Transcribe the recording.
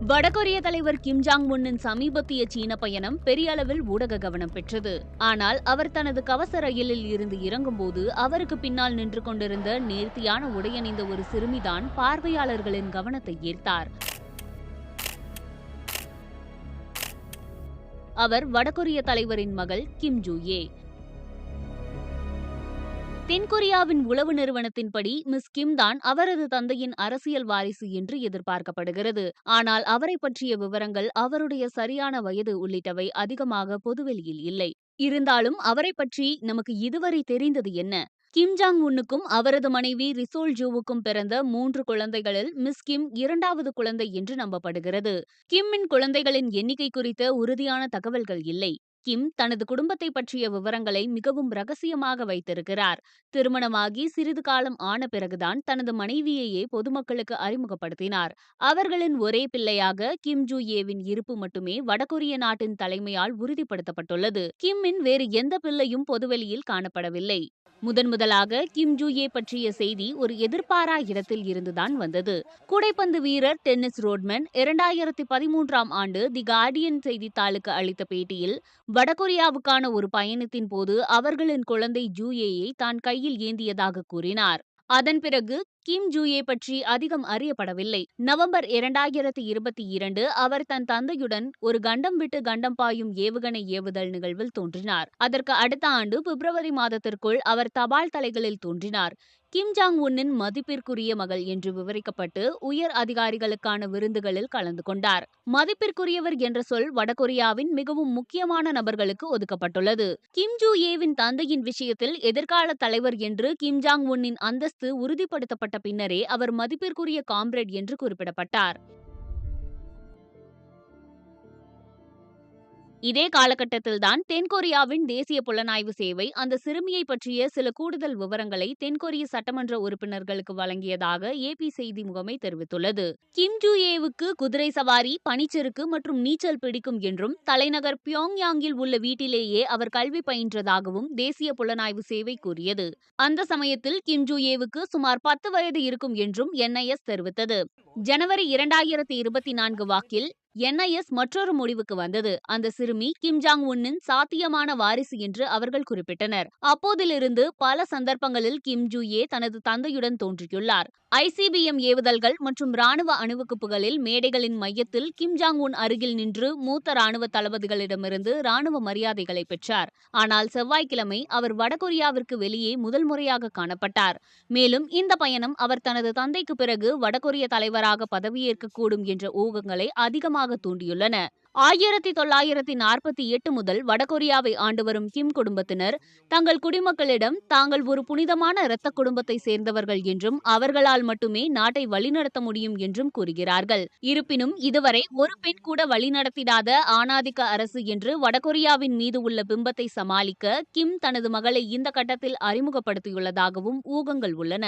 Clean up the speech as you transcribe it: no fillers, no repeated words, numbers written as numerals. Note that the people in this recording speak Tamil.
வடகொரிய தலைவர் கிம் ஜாங் உன்னின் சமீபத்திய சீன பயணம் பெரிய அளவில் ஊடக கவனம் பெற்றது. ஆனால் அவர் தனது கவச ரயிலில் இருந்து இறங்கும்போது அவருக்கு பின்னால் நின்று கொண்டிருந்த நேர்த்தியான உடையணிந்த ஒரு சிறுமிதான் பார்வையாளர்களின் கவனத்தை ஈர்த்தார். அவர் வடகொரிய தலைவரின் மகள் கிம் ஜூ ஏ. தென்கொரியாவின் உளவு நிறுவனத்தின்படி மிஸ் கிம் தான் அவரது தந்தையின் அரசியல் வாரிசு என்று எதிர்பார்க்கப்படுகிறது. ஆனால் அவரை பற்றிய விவரங்கள், அவருடைய சரியான வயது உள்ளிட்டவை அதிகமாக பொதுவெளியில் இல்லை. இருந்தாலும் அவரை பற்றி நமக்கு இதுவரை தெரிந்தது என்ன? கிம் ஜாங் உன்னுக்கும் அவரது மனைவி ரிசோல் ஜூவுக்கும் பிறந்த 3 குழந்தைகளில் மிஸ் கிம் 2வது குழந்தை என்று நம்பப்படுகிறது. கிம்மின் குழந்தைகளின் எண்ணிக்கை குறித்த உறுதியான தகவல்கள் இல்லை. கிம் தனது குடும்பத்தை பற்றிய விவரங்களை மிகவும் ரகசியமாக வைத்திருக்கிறார். திருமணமாகி சிறிது காலம் ஆன பிறகுதான் தனது மனைவியையே பொதுமக்களுக்கு அறிமுகப்படுத்தினார். அவர்களின் ஒரே பிள்ளையாக கிம் ஜூ ஏவின் இருப்பு மட்டுமே வடகொரிய நாட்டின் தலைமையால் உறுதிப்படுத்தப்பட்டுள்ளது. கிம்மின் வேறு எந்த பிள்ளையும் பொதுவெளியில் காணப்படவில்லை. முதன்முதலாக கிம் ஜூ ஏ பற்றிய செய்தி ஒரு எதிர்பாரா இடத்தில் இருந்துதான் வந்தது. கூடைப்பந்து வீரர் டென்னிஸ் ரோட்மன் 2013ஆம் ஆண்டு தி கார்டியன் செய்தித்தாளுக்கு அளித்த பேட்டியில், வடகொரியாவுக்கான ஒரு பயணத்தின் போது அவர்களின் குழந்தை ஜூ ஏயை தான் கையில் ஏந்தியதாக கூறினார். அதன் பிறகு கிம் ஜூ ஏ பற்றி அதிகம் அறியப்படவில்லை. நவம்பர் 2022 அவர் தன் தந்தையுடன் ஒரு கண்டம் விட்டு கண்டம் பாயும் ஏவுகணை ஏவுதல் நிகழ்வில் தோன்றினார். அதற்கு அடுத்த ஆண்டு பிப்ரவரி மாதத்திற்குள் அவர் தபால் தலைகளில் தோன்றினார். கிம் ஜாங் உன்னின் மதிப்பிற்குரிய மகள் என்று விவரிக்கப்பட்டு உயர் அதிகாரிகளுக்கான விருந்துகளில் கலந்து கொண்டார். மதிப்பிற்குரியவர் என்ற சொல் வடகொரியாவின் மிகவும் முக்கியமான நபர்களுக்கு ஒதுக்கப்பட்டுள்ளது. கிம் ஜூ ஏவின் தந்தையின் விஷயத்தில் எதிர்கால தலைவர் என்று கிம் ஜாங் உன்னின் அந்தஸ்து உறுதிப்படுத்தப்பட்ட பின்னரே அவர் மதிப்பிற்குரிய காம்ரேட் என்று குறிப்பிடப்பட்டார். இதே காலகட்டத்தில்தான் தென்கொரியாவின் தேசிய புலனாய்வு சேவை அந்த சிறுமியை பற்றிய சில கூடுதல் விவரங்களை தென்கொரிய சட்டமன்ற உறுப்பினர்களுக்கு வழங்கியதாக AP செய்தி முகமை தெரிவித்துள்ளது. கிம் ஜூ ஏவுக்கு குதிரை சவாரி, பனிச்சறுக்கு மற்றும் நீச்சல் பிடிக்கும் என்றும் தலைநகர் பியோங்யாங்கில் உள்ள வீட்டிலேயே அவர் கல்வி பயின்றதாகவும் தேசிய புலனாய்வு சேவை கூறியது. அந்த சமயத்தில் கிம் ஜூ ஏவுக்கு சுமார் 10 வயது இருக்கும் என்றும் NIS தெரிவித்தது. ஜனவரி 2024 வாக்கில் NIS மற்றொரு முடிவுக்கு வந்தது. அந்த சிறுமி கிம் ஜாங் உன்னின் சாத்தியமான வாரிசு என்று அவர்கள் குறிப்பிட்டனர். அப்போதிலிருந்து பல சந்தர்ப்பங்களில் கிம் ஜூ ஏ தனது தந்தையுடன் தோன்றியுள்ளார். ICBM ஏவுதல்கள் மற்றும் ராணுவ அணிவகுப்புகளில் மேடைகளின் மையத்தில் கிம் ஜாங் உன் அருகில் நின்று மூத்த ராணுவ தளபதிகளிடமிருந்து ராணுவ மரியாதைகளை பெற்றார். ஆனால் செவ்வாய்க்கிழமை அவர் வடகொரியாவிற்கு வெளியே முதல் முறையாக காணப்பட்டார். மேலும் இந்த பயணம் அவர் தனது தந்தைக்கு பிறகு வடகொரிய தலைவராக பதவியேற்கக்கூடும் என்ற ஊகங்களை அதிகமாக தூண்டியுள்ளன. 1948 முதல் வடகொரியாவை ஆண்டு வரும் கிம் குடும்பத்தினர் தங்கள் குடிமக்களிடம் தாங்கள் ஒரு புனிதமான இரத்த குடும்பத்தை சேர்ந்தவர்கள் என்றும் அவர்களால் மட்டுமே நாட்டை வழிநடத்த முடியும் என்றும் கூறுகிறார்கள். இருப்பினும் இதுவரை ஒரு பெண் கூட வழிநடத்திடாத ஆணாதிக்க அரசு என்று வடகொரியாவின் மீது உள்ள பிம்பத்தை சமாளிக்க கிம் தனது மகளை இந்த கட்டத்தில் அறிமுகப்படுத்தியுள்ளதாகவும் ஊகங்கள் உள்ளன.